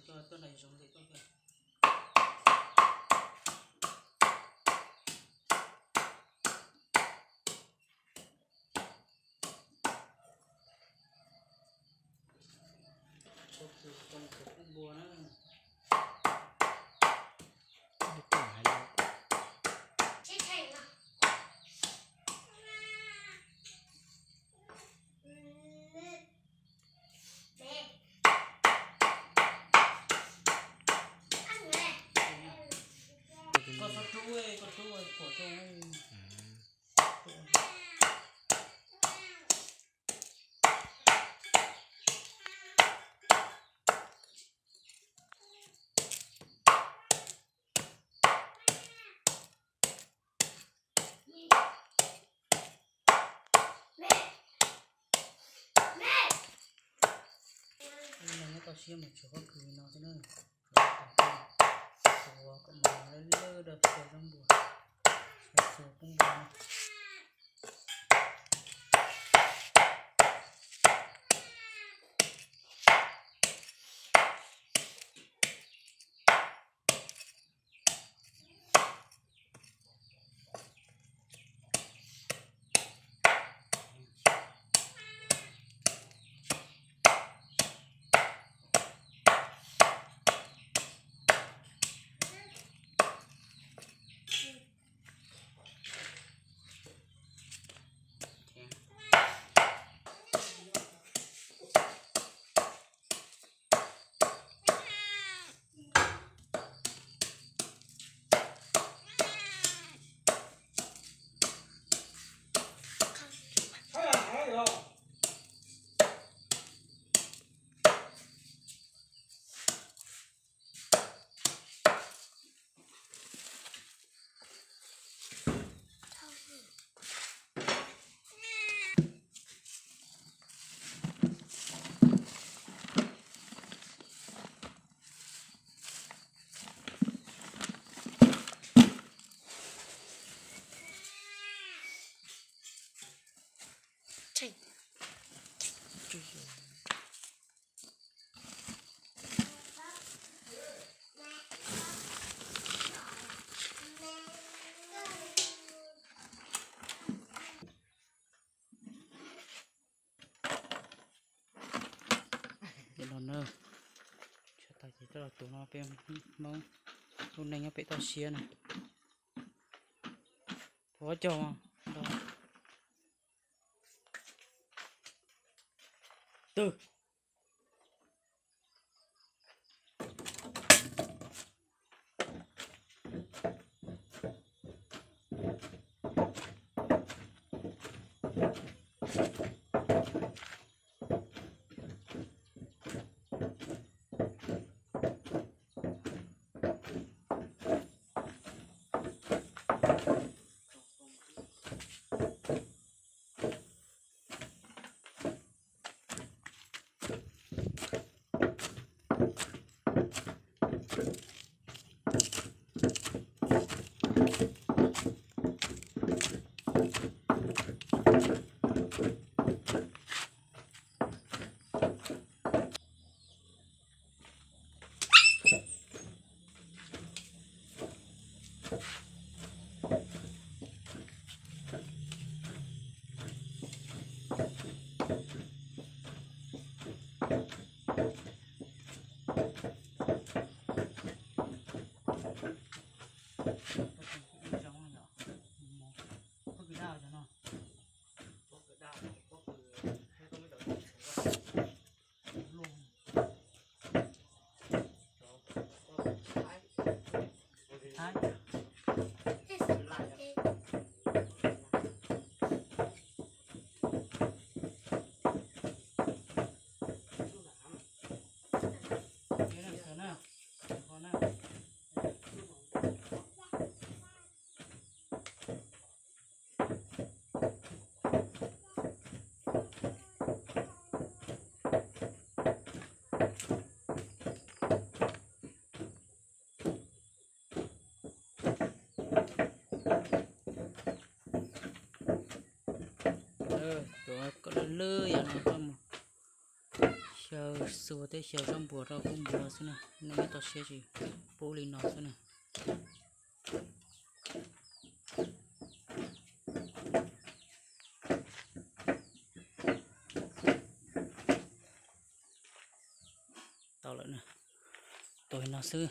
cho tôi này dùng thì tôi kìa. Con cũng bùa nữa. Con chú ơi, phổ chú ơi. Nó có xiêm một chỗ cứ nó thế này. Ủa, có mà nó lơ đập sờ trong bùa. Sờ trong bùa. Nữa cho ta chỉ cho tụi nó bên nó lúc này nó bị tao xia này có cho mà đó. Từ tới chiều trong bùa rau cũng bùa xí nè nên cái tao xe gì bố lên nó xí nè tao lại nè tôi nó xứ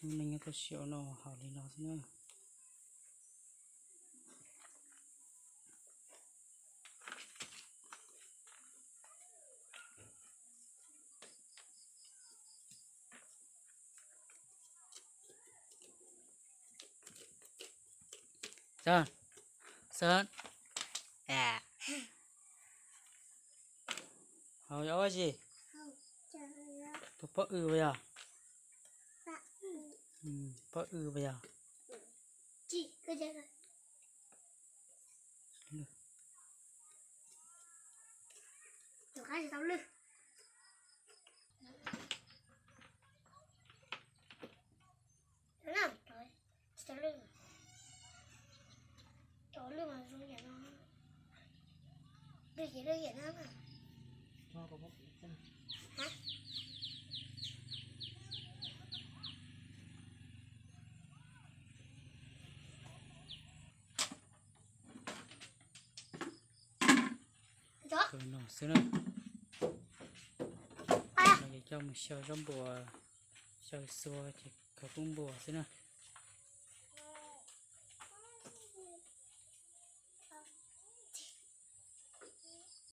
mình cái chiều nó hảo lên nó xí nè Sơn Sơn à hầu gió gì tôi bớt bây giờ bớt bây giờ chị cái gì rồi cái gì tao lư nó nằm rồi tao lư tao lư mà xuống nhà nó đưa gì nó mà hả rồi nó xí nè này cho mình sờ trong bùa sờ xua thì có cũng bùa xí nè